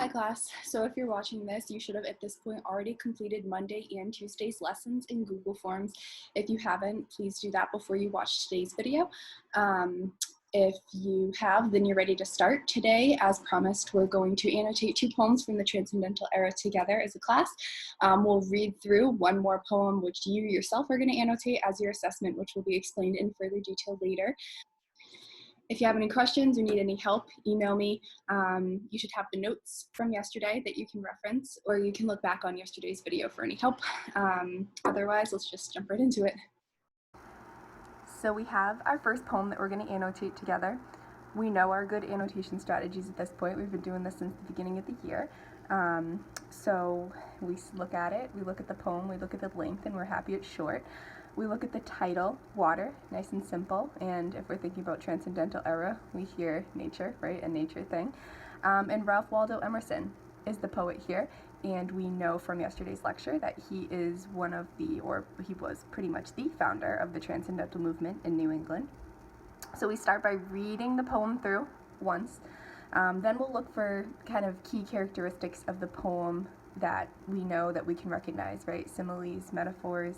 Hi class, so if you're watching this, you should have at this point already completed Monday and Tuesday's lessons in Google Forms. If you haven't, please do that before you watch today's video. If you have, then you're ready to start. Today, as promised, we're going to annotate 2 poems from the Transcendental era together as a class. We'll read through one more poem which you yourself are going to annotate as your assessment, which will be explained in further detail later. If you have any questions or need any help, email me. You should have the notes from yesterday that you can reference, or you can look back on yesterday's video for any help. Otherwise, let's just jump right into it. So we have our first poem that we're going to annotate together. We know our good annotation strategies at this point. We've been doing this since the beginning of the year. So we look at it, we look at the poem, we look at the length, and we're happy it's short. We look at the title, water, nice and simple, and if we're thinking about Transcendental era, we hear nature, right, a nature thing. And Ralph Waldo Emerson is the poet here, and we know from yesterday's lecture that he is one of the, or he was pretty much the founder of the Transcendental movement in New England. So we start by reading the poem through once. Then we'll look for kind of key characteristics of the poem that we know that we can recognize, right? Similes, metaphors,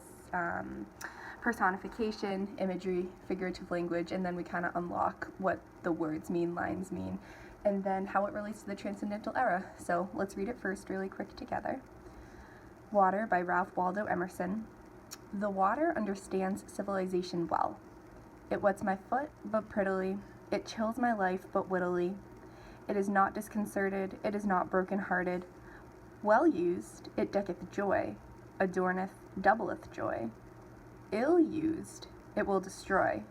personification, imagery, figurative language, and then we kind of unlock what the words mean, lines mean, and then how it relates to the Transcendental era. So let's read it first really quick together. Water by Ralph Waldo Emerson. The water understands civilization well. It wets my foot, but prettily. It chills my life, but wittily. It is not disconcerted, it is not broken-hearted. Well used, it decketh joy, adorneth, doubleth joy. Ill used, it will destroy.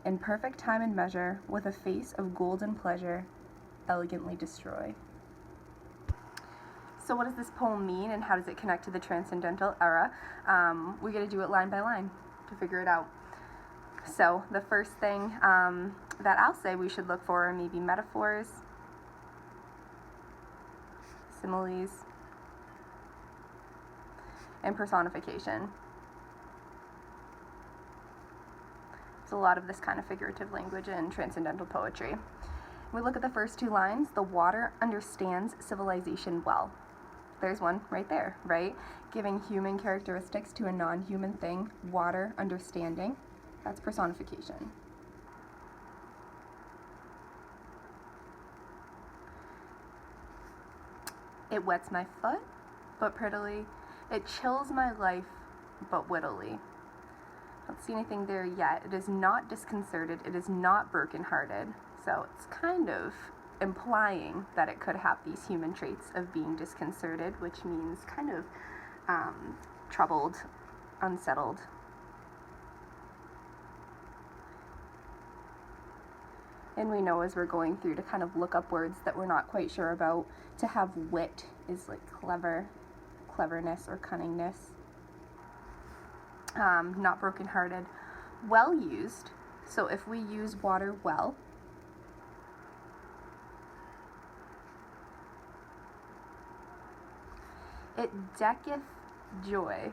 In perfect time and measure, with a face of golden pleasure, elegantly destroy. So what does this poem mean, and how does it connect to the Transcendental era? We're going to do it line by line to figure it out. So the first thing that I'll say we should look for are maybe metaphors, similes, and personification. There's a lot of this kind of figurative language in transcendental poetry. We look at the first 2 lines. The water understands civilization well. There's one right there, right? Giving human characteristics to a non-human thing. Water understanding. That's personification. It wets my foot, but prettily. It chills my life, but wittily. Don't see anything there yet. It is not disconcerted. It is not broken-hearted. So it's kind of implying that it could have these human traits of being disconcerted, which means kind of troubled, unsettled. And we know as we're going through to kind of look up words that we're not quite sure about, to have wit is like cleverness or cunningness. Not broken-hearted. Well used, so if we use water well, it decketh joy.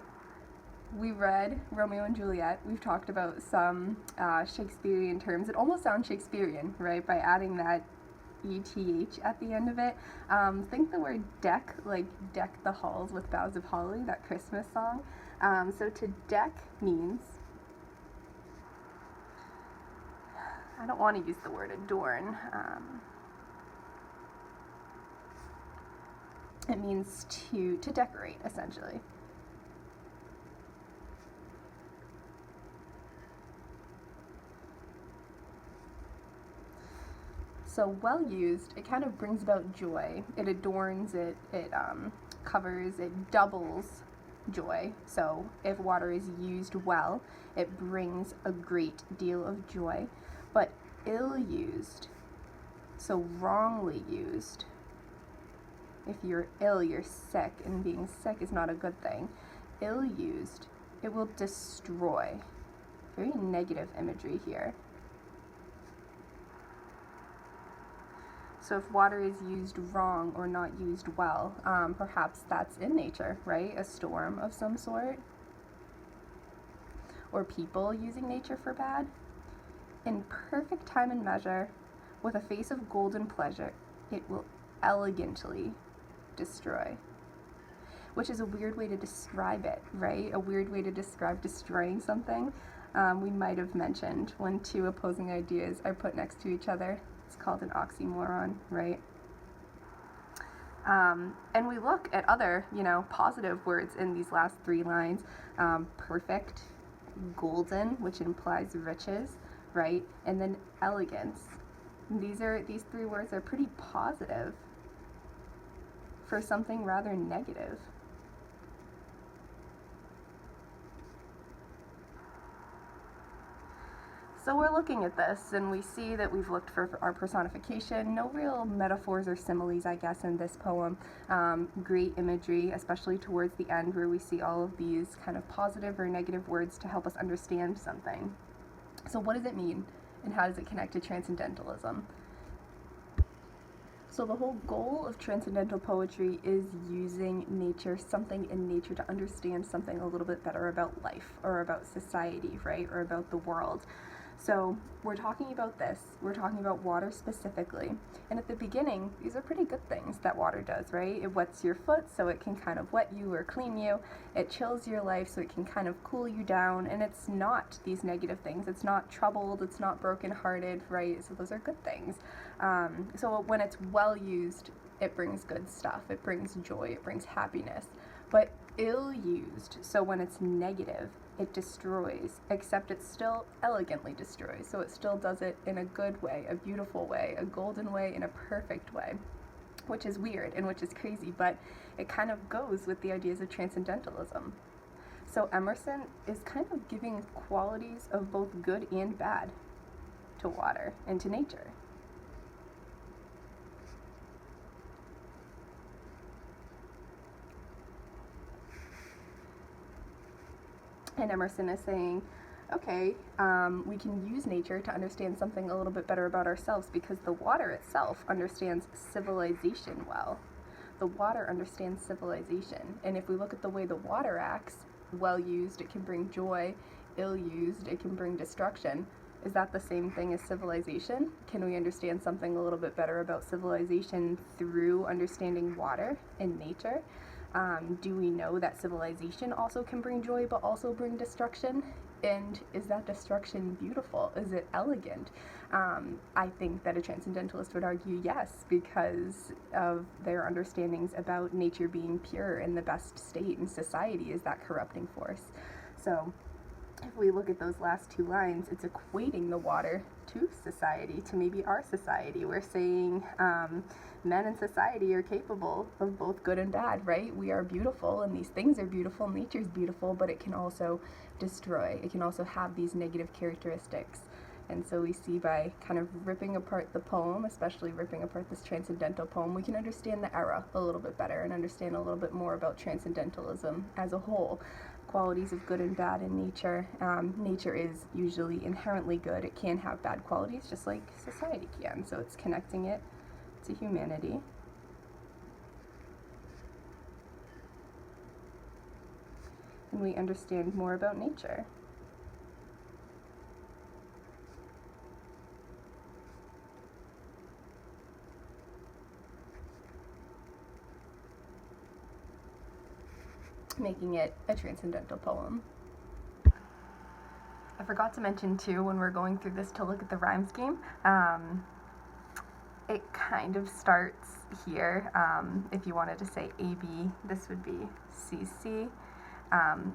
We read Romeo and Juliet. We've talked about some Shakespearean terms. It almost sounds Shakespearean, right, by adding that ETH at the end of it. Think the word deck, like deck the halls with boughs of holly, that Christmas song. So to deck means, I don't want to use the word adorn. It means to decorate, essentially. So well used, it kind of brings about joy. It adorns, it covers, it doubles joy. So if water is used well, it brings a great deal of joy. But ill used, so wrongly used, if you're ill, you're sick, and being sick is not a good thing. Ill used, it will destroy. Very negative imagery here. So if water is used wrong or not used well, perhaps that's in nature, right? A storm of some sort. Or people using nature for bad. In perfect time and measure, with a face of golden pleasure, it will elegantly destroy, which is a weird way to describe it, right? A weird way to describe destroying something. We might have mentioned when two opposing ideas are put next to each other. It's called an oxymoron, right? And we look at other, positive words in these last three lines. Perfect, golden, which implies riches, right? And then elegance. These three words are pretty positive for something rather negative. So we're looking at this and we see that we've looked for our personification. No real metaphors or similes, I guess, in this poem. Great imagery, especially towards the end where we see all of these kind of positive or negative words to help us understand something. So what does it mean and how does it connect to transcendentalism? So the whole goal of transcendental poetry is using nature, something in nature, to understand something a little bit better about life or about society, right, or about the world. So we're talking about this, we're talking about water specifically, and at the beginning, these are pretty good things that water does, right? It wets your foot so it can kind of wet you or clean you, it chills your life so it can kind of cool you down, and it's not these negative things, it's not troubled, it's not brokenhearted, right? So those are good things. So when it's well used, it brings good stuff, it brings joy, it brings happiness, but ill used, so when it's negative, it destroys, except it still elegantly destroys, so it still does it in a good way, a beautiful way, a golden way, in a perfect way, which is weird and which is crazy, but it kind of goes with the ideas of transcendentalism. So Emerson is kind of giving qualities of both good and bad to water and to nature. And Emerson is saying, okay, we can use nature to understand something a little bit better about ourselves because the water itself understands civilization well. The water understands civilization. And if we look at the way the water acts, well used, it can bring joy. Ill used, it can bring destruction. Is that the same thing as civilization? Can we understand something a little bit better about civilization through understanding water and nature? Do we know that civilization also can bring joy but also bring destruction? And is that destruction beautiful? Is it elegant? I think that a transcendentalist would argue yes, because of their understandings about nature being pure and the best state, and society is that corrupting force. So if we look at those last two lines, it's equating the water to society, to maybe our society. We're saying men in society are capable of both good and bad, right? We are beautiful, and these things are beautiful, nature's beautiful, but it can also destroy. It can also have these negative characteristics. And so we see by kind of ripping apart the poem, especially ripping apart this transcendental poem, we can understand the era a little bit better and understand a little bit more about transcendentalism as a whole. Qualities of good and bad in nature. Nature is usually inherently good. It can have bad qualities just like society can. So it's connecting it to humanity. And we understand more about nature. Making it a transcendental poem. I forgot to mention too, when we're going through this, to look at the rhyme scheme. It kind of starts here. If you wanted to say AB, this would be CC.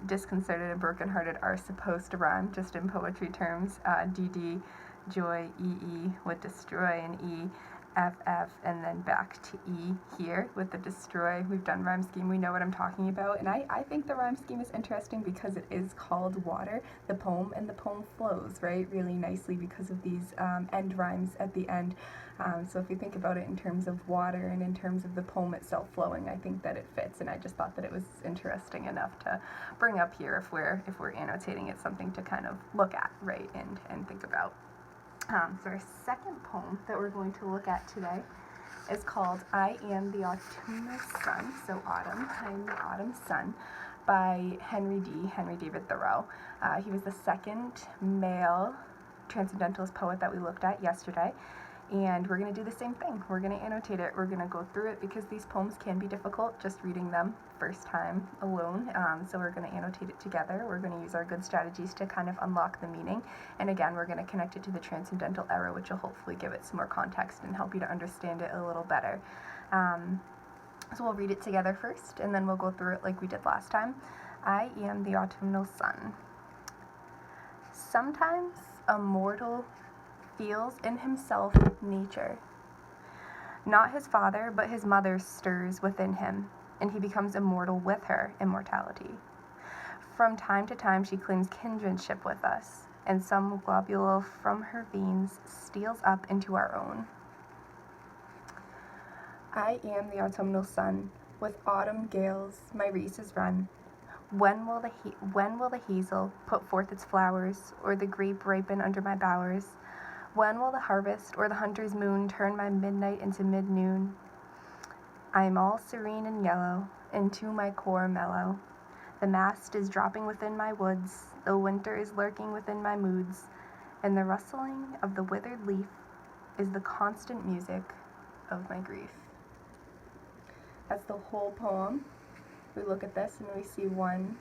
Disconcerted and brokenhearted are supposed to rhyme, just in poetry terms. DD, joy, EE would destroy, and E, FF, and then back to E here with the destroy. We've done rhyme scheme, we know what I'm talking about, and I think the rhyme scheme is interesting because it is called Water, the poem, and the poem flows, right, really nicely because of these end rhymes at the end. So if you think about it in terms of water and in terms of the poem itself flowing, I think that it fits, and I just thought that it was interesting enough to bring up here if we're annotating it, something to kind of look at, right, and think about. So our second poem that we're going to look at today is called I Am the Autumnal Sun, so autumn, I Am the Autumn Sun, by Henry David Thoreau. He was the second male transcendentalist poet that we looked at yesterday, And we're going to do the same thing. We're going to annotate it. We're going to go through it because these poems can be difficult just reading them first time alone. So we're going to annotate it together. We're going to use our good strategies to kind of unlock the meaning. And again, we're going to connect it to the Transcendental era, which will hopefully give it some more context and help you to understand it a little better. So we'll read it together first, and then we'll go through it like we did last time. I am the autumnal sun. Sometimes a mortal feels in himself nature. Not his father, but his mother stirs within him, and he becomes immortal with her immortality. From time to time she claims kinship with us, and some globule from her veins steals up into our own. I am the autumnal sun. With autumn gales my races run. When will the hazel put forth its flowers, or the grape ripen under my bowers? When will the harvest or the hunter's moon turn my midnight into mid-noon? I am all serene and yellow, and to my core mellow. The mast is dropping within my woods, the winter is lurking within my moods, and the rustling of the withered leaf is the constant music of my grief. That's the whole poem. We look at this and we see 1,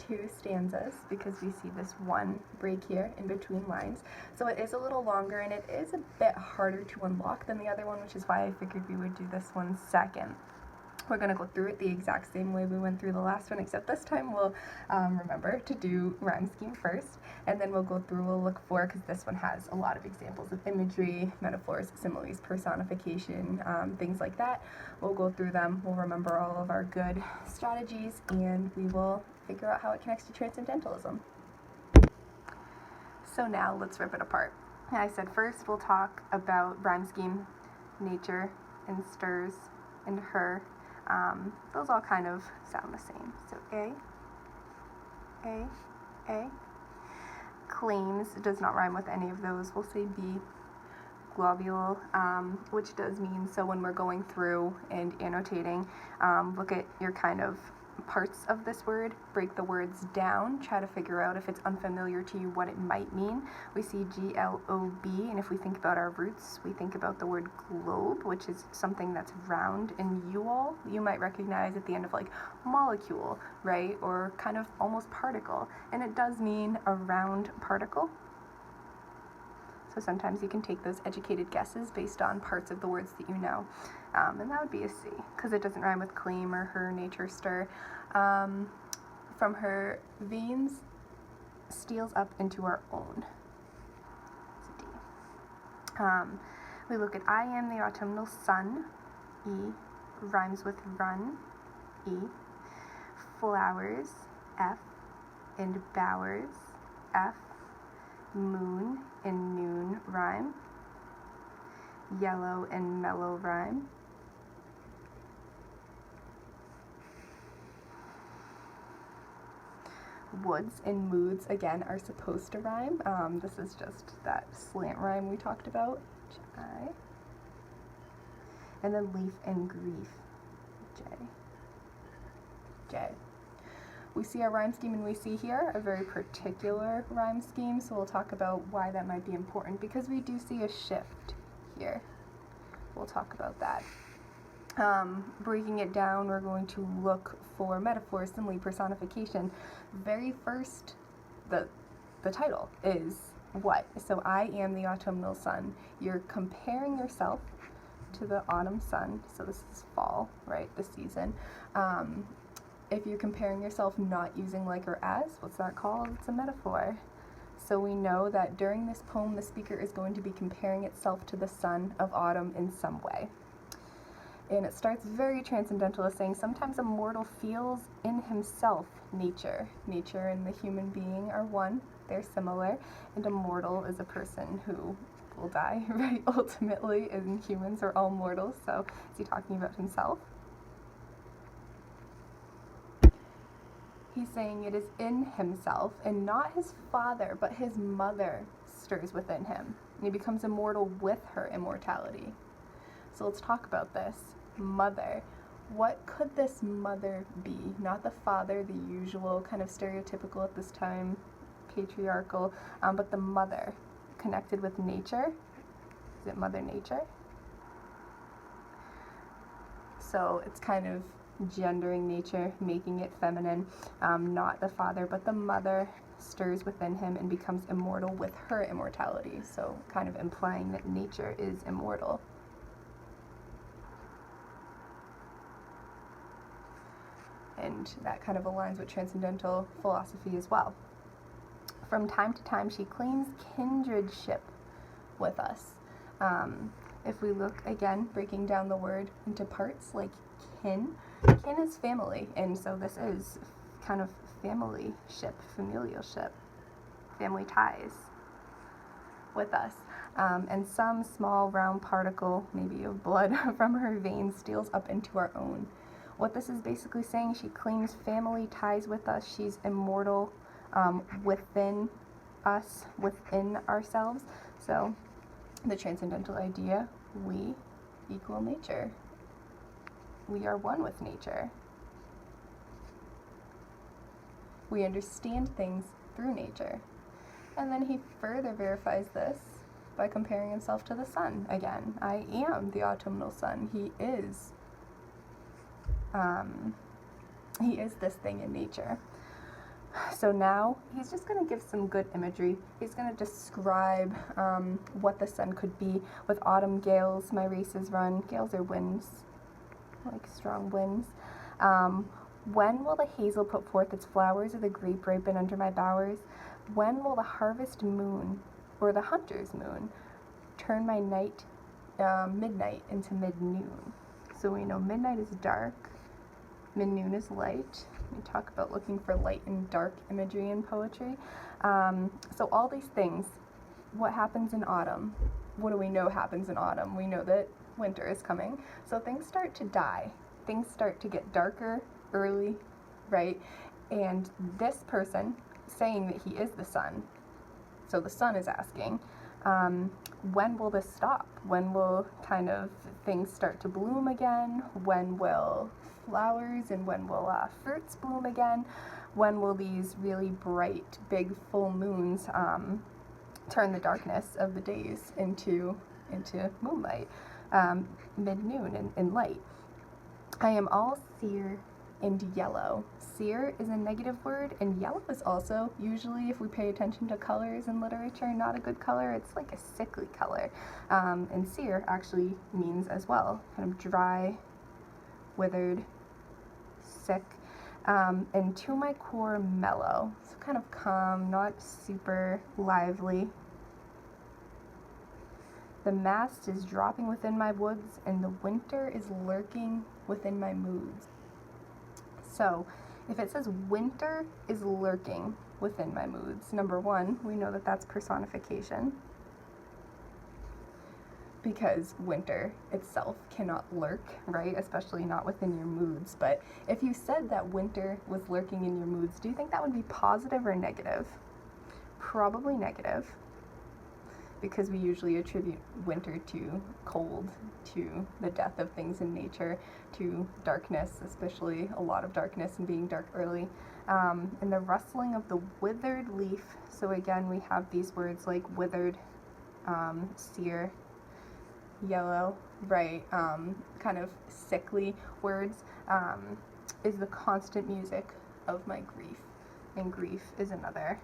2 stanzas because we see this one break here in between lines. So it is a little longer and it is a bit harder to unlock than the other one, which is why I figured we would do this one second. We're going to go through it the exact same way we went through the last one, except this time we'll remember to do rhyme scheme first, and then we'll look for, because this one has a lot of examples of imagery, metaphors, similes, personification, things like that. We'll go through them, we'll remember all of our good strategies, and we will figure out how it connects to Transcendentalism. So now let's rip it apart. I said first we'll talk about rhyme scheme, nature, and stirs, and her. Those all kind of sound the same. So A. Claims does not rhyme with any of those. We'll say B. Globule, which does mean, so when we're going through and annotating, look at your kind of parts of this word, break the words down, try to figure out if it's unfamiliar to you what it might mean. We see G-L-O-B, and if we think about our roots, we think about the word globe, which is something that's round, and you might recognize at the end of like molecule, right, or kind of almost particle, and it does mean a round particle. So sometimes you can take those educated guesses based on parts of the words that you know. And that would be a C, because it doesn't rhyme with claim or her, nature, stir. From her veins steals up into our own. It's a D. We look at I am the autumnal sun. E. Rhymes with run. E. Flowers. F. And bowers. F. Moon and noon rhyme. Yellow and mellow rhyme. Woods and moods, again, are supposed to rhyme. This is just that slant rhyme we talked about. I. And then leaf and grief. J. We see our rhyme scheme, and we see here a very particular rhyme scheme, so we'll talk about why that might be important, because we do see a shift here. We'll talk about that. Breaking it down, we're going to look for metaphor, simile, personification. Very first, the title is what? So I am the autumnal sun. You're comparing yourself to the autumn sun, so this is fall, right, the season. If you're comparing yourself not using like or as, what's that called? It's a metaphor. So we know that during this poem, the speaker is going to be comparing itself to the sun of autumn in some way. And it starts very transcendental, saying sometimes a mortal feels in himself nature. Nature and the human being are one, they're similar, and a mortal is a person who will die, right, ultimately, and humans are all mortals, so is he talking about himself? He's saying it is in himself, and not his father, but his mother stirs within him, and he becomes immortal with her immortality. So let's talk about this. Mother. What could this mother be? Not the father, the usual kind of stereotypical at this time, patriarchal, but the mother connected with nature. Is it Mother Nature? So it's kind of gendering nature, making it feminine. Not the father, but the mother stirs within him and becomes immortal with her immortality. So kind of implying that nature is immortal. And that kind of aligns with transcendental philosophy as well. From time to time, she claims kindredship with us. If we look again, breaking down the word into parts, like kin is family, and so this is kind of family ship, familialship, family ties with us. And some small round particle, maybe of blood from her veins, steals up into our own. What this is basically saying, she claims family ties with us. She's immortal within us, within ourselves. So the transcendental idea, we equal nature. We are one with nature. We understand things through nature. And then he further verifies this by comparing himself to the sun again. I am the autumnal sun. He is this thing in nature. So now he's just going to give some good imagery. He's going to describe what the sun could be with autumn gales. My races run. Gales are winds, like strong winds. When will the hazel put forth its flowers, or the grape ripen under my bowers? When will the harvest moon, or the hunter's moon, turn my night, midnight into mid-noon? So we know midnight is dark, mid-noon is light. We talk about looking for light and dark imagery in poetry. So all these things, what happens in autumn? What do we know happens in autumn? We know that winter is coming. So things start to die. Things start to get darker early, right? And this person saying that he is the sun. So the sun is asking, when will this stop? When will kind of things start to bloom again? When will flowers and when will fruits bloom again? When will these really bright, big full moons turn the darkness of the days into moonlight, mid-noon and light? I am all sere and yellow. Sere is a negative word, and yellow is also, usually if we pay attention to colors in literature, not a good color. It's like a sickly color. And sere actually means as well, kind of dry, withered, sick. And to my core, mellow. So kind of calm, not super lively. The mast is dropping within my woods, and the winter is lurking within my moods. So, if it says winter is lurking within my moods, number one, we know that that's personification, because winter itself cannot lurk, right? Especially not within your moods. But if you said that winter was lurking in your moods, do you think that would be positive or negative? Probably negative, because we usually attribute winter to cold, to the death of things in nature, to darkness, especially a lot of darkness and being dark early, and the rustling of the withered leaf. So again, we have these words like withered, sere, yellow, right, kind of sickly words, is the constant music of my grief. And grief is another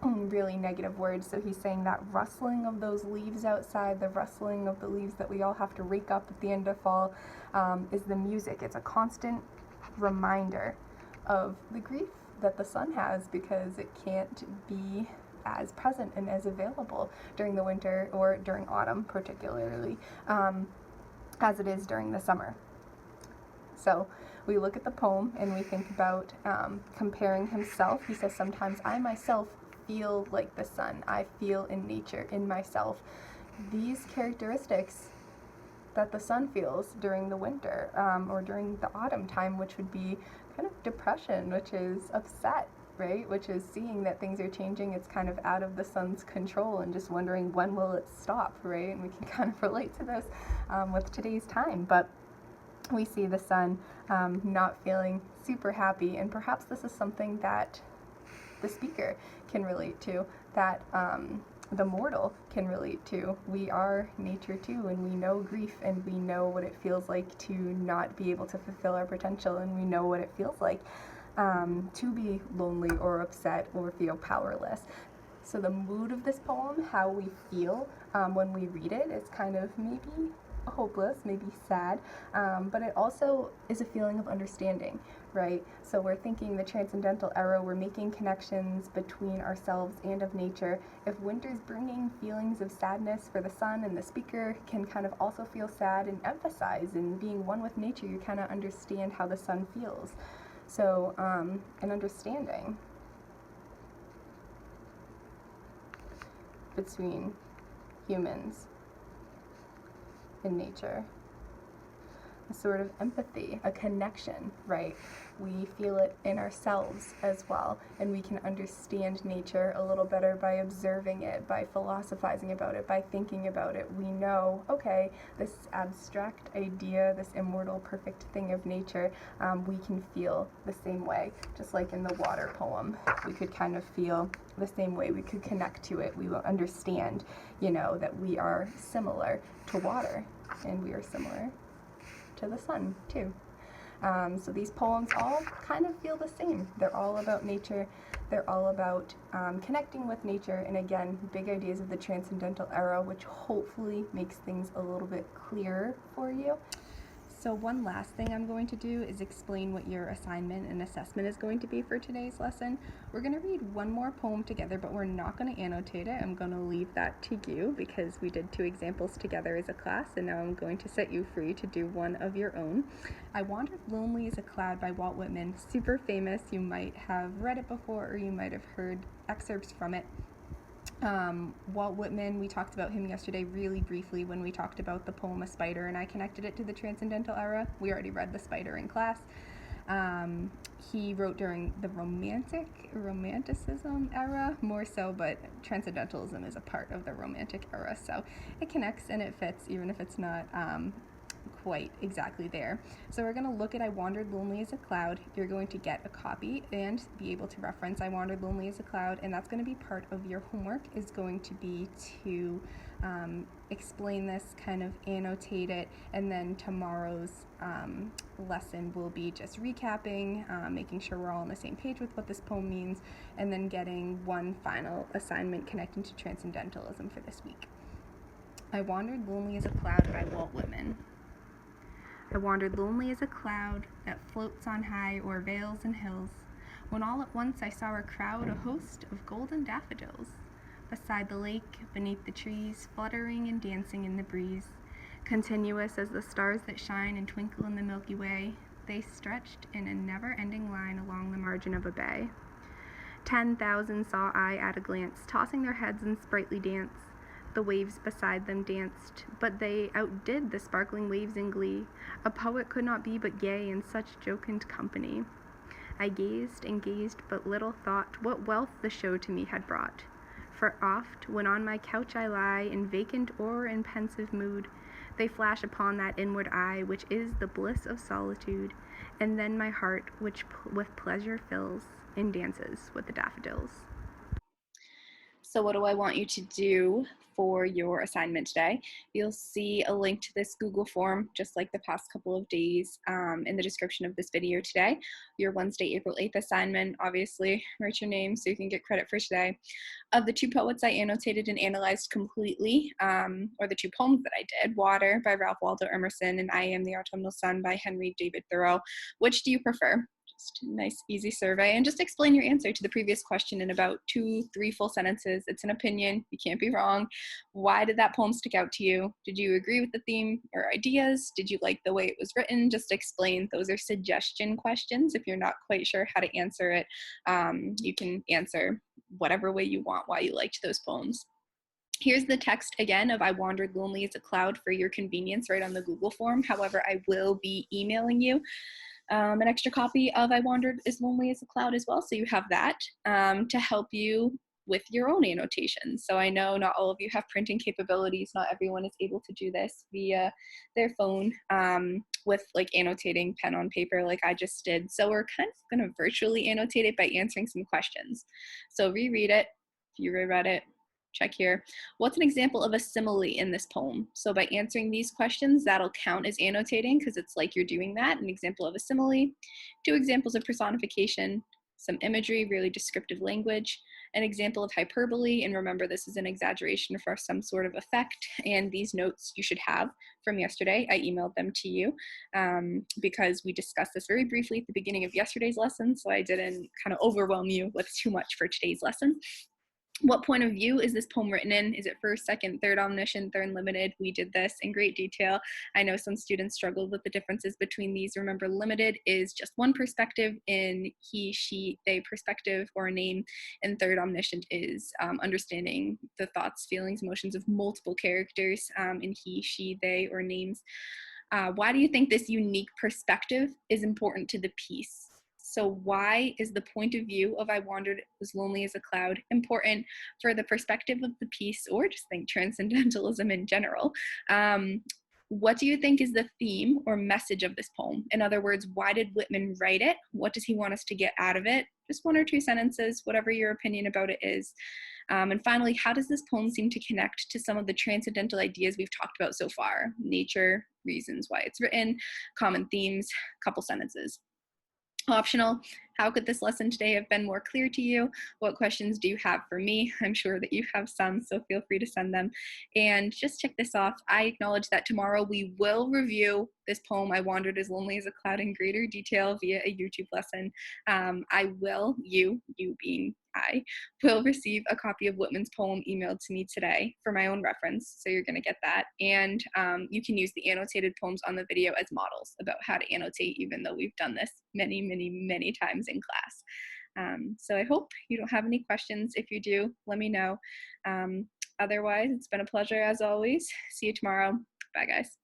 really negative word. So he's saying that rustling of those leaves outside, the rustling of the leaves that we all have to rake up at the end of fall, is the music. It's a constant reminder of the grief that the sun has, because it can't be as present and as available during the winter, or during autumn particularly, as it is during the summer. So we look at the poem and we think about comparing himself. He says, sometimes I myself feel like the sun. I feel in nature, in myself, these characteristics that the sun feels during the winter, or during the autumn time, which would be kind of depression, which is upset, right? Which is seeing that things are changing. It's kind of out of the sun's control and just wondering, when will it stop, right? And we can kind of relate to this with today's time. But we see the sun not feeling super happy, and perhaps this is something that the speaker can relate to, that the mortal can relate to. We are nature too, and we know grief, and we know what it feels like to not be able to fulfill our potential, and we know what it feels like to be lonely or upset or feel powerless. So the mood of this poem, how we feel when we read it, is kind of maybe hopeless, maybe sad, but it also is a feeling of understanding, right? So we're thinking the Transcendental era, we're making connections between ourselves and of nature. If winter's bringing feelings of sadness for the sun, and the speaker can kind of also feel sad and emphasize, and being one with nature, you kind of understand how the sun feels. So an understanding between humans and nature, a sort of empathy, a connection, right? We feel it in ourselves as well, and we can understand nature a little better by observing it, by philosophizing about it, by thinking about it. We know, okay, this abstract idea, this immortal, perfect thing of nature, we can feel the same way. Just like in the water poem, we could kind of feel the same way. We could connect to it. We will understand, that we are similar to water, and we are similar to the sun too. So these poems all kind of feel the same. They're all about nature. They're all about connecting with nature, and again, big ideas of the Transcendental era, which hopefully makes things a little bit clearer for you. So one last thing I'm going to do is explain what your assignment and assessment is going to be for today's lesson. We're going to read one more poem together, but we're not going to annotate it. I'm going to leave that to you because we did 2 examples together as a class, and now I'm going to set you free to do one of your own. I Wandered Lonely as a Cloud by Walt Whitman. Super famous. You might have read it before, or you might have heard excerpts from it. Walt Whitman, we talked about him yesterday really briefly when we talked about the poem A Spider, and I connected it to the Transcendental era. We already read The Spider in class. He wrote during the Romanticism era, more so, but Transcendentalism is a part of the Romantic era, so it connects and it fits, even if it's not quite exactly there. So we're going to look at I Wandered Lonely as a Cloud. You're going to get a copy and be able to reference I Wandered Lonely as a Cloud, and that's going to be part of your homework, is going to be to explain this, kind of annotate it, and then tomorrow's lesson will be just recapping, making sure we're all on the same page with what this poem means, and then getting one final assignment connecting to Transcendentalism for this week. I Wandered Lonely as a Cloud by Walt Whitman. I wandered lonely as a cloud that floats on high o'er vales and hills, when all at once I saw a crowd, a host of golden daffodils, beside the lake, beneath the trees, fluttering and dancing in the breeze. Continuous as the stars that shine and twinkle in the Milky Way, they stretched in a never-ending line along the margin of a bay. 10,000 saw I at a glance, tossing their heads in sprightly dance. The waves beside them danced, but they outdid the sparkling waves in glee. A poet could not be but gay in such jocund company. I gazed and gazed, but little thought what wealth the show to me had brought. For oft, when on my couch I lie, in vacant or in pensive mood, they flash upon that inward eye, which is the bliss of solitude, and then my heart, which with pleasure fills, and dances with the daffodils. So what do I want you to do for your assignment today? You'll see a link to this Google form, just like the past couple of days, in the description of this video today. Your Wednesday, April 8th assignment, obviously, write your name so you can get credit for today. Of the 2 poets I annotated and analyzed completely, or the 2 poems that I did, Water by Ralph Waldo Emerson and I Am the Autumnal Sun by Henry David Thoreau, which do you prefer? Just a nice, easy survey, and just explain your answer to the previous question in about 2-3 full sentences. It's an opinion. You can't be wrong. Why did that poem stick out to you? Did you agree with the theme or ideas? Did you like the way it was written? Just explain. Those are suggestion questions. If you're not quite sure how to answer it, you can answer whatever way you want why you liked those poems. Here's the text again of I Wandered Lonely as a Cloud for your convenience right on the Google form. However, I will be emailing you an extra copy of I Wandered as Lonely as a Cloud as well, so you have that to help you with your own annotations. So I know not all of you have printing capabilities. Not everyone is able to do this via their phone with like annotating pen on paper like I just did. So we're kind of going to virtually annotate it by answering some questions. So reread it if you reread it. check here. What's an example of a simile in this poem? So by answering these questions, that'll count as annotating because it's like you're doing that. An example of a simile, 2 examples of personification, some imagery, really descriptive language, an example of hyperbole, and remember this is an exaggeration for some sort of effect, and these notes you should have from yesterday. I emailed them to you because we discussed this very briefly at the beginning of yesterday's lesson, so I didn't kind of overwhelm you with too much for today's lesson. What point of view is this poem written in? Is it first, second, third omniscient, third limited? We did this in great detail. I know some students struggled with the differences between these. Remember, limited is just one perspective in he, she, they perspective or a name, and third omniscient is understanding the thoughts, feelings, emotions of multiple characters in he, she, they, or names. Why do you think this unique perspective is important to the piece? So why is the point of view of I wandered as lonely as a cloud important for the perspective of the piece, or just think transcendentalism in general? What do you think is the theme or message of this poem? In other words, why did Whitman write it? What does he want us to get out of it? Just 1 or 2 sentences, whatever your opinion about it is. And finally, how does this poem seem to connect to some of the transcendental ideas we've talked about so far? Nature, reasons why it's written, common themes, couple sentences. Optional, how could this lesson today have been more clear to you? What questions do you have for me? I'm sure that you have some, so feel free to send them. And just check this off. I acknowledge that tomorrow we will review this poem, I Wandered as Lonely as a Cloud, in greater detail via a YouTube lesson. You being I, will receive a copy of Whitman's poem emailed to me today for my own reference, so you're going to get that. And you can use the annotated poems on the video as models about how to annotate, even though we've done this many, many, many times in class. So I hope you don't have any questions. If you do, let me know. Otherwise, it's been a pleasure as always. See you tomorrow. Bye, guys.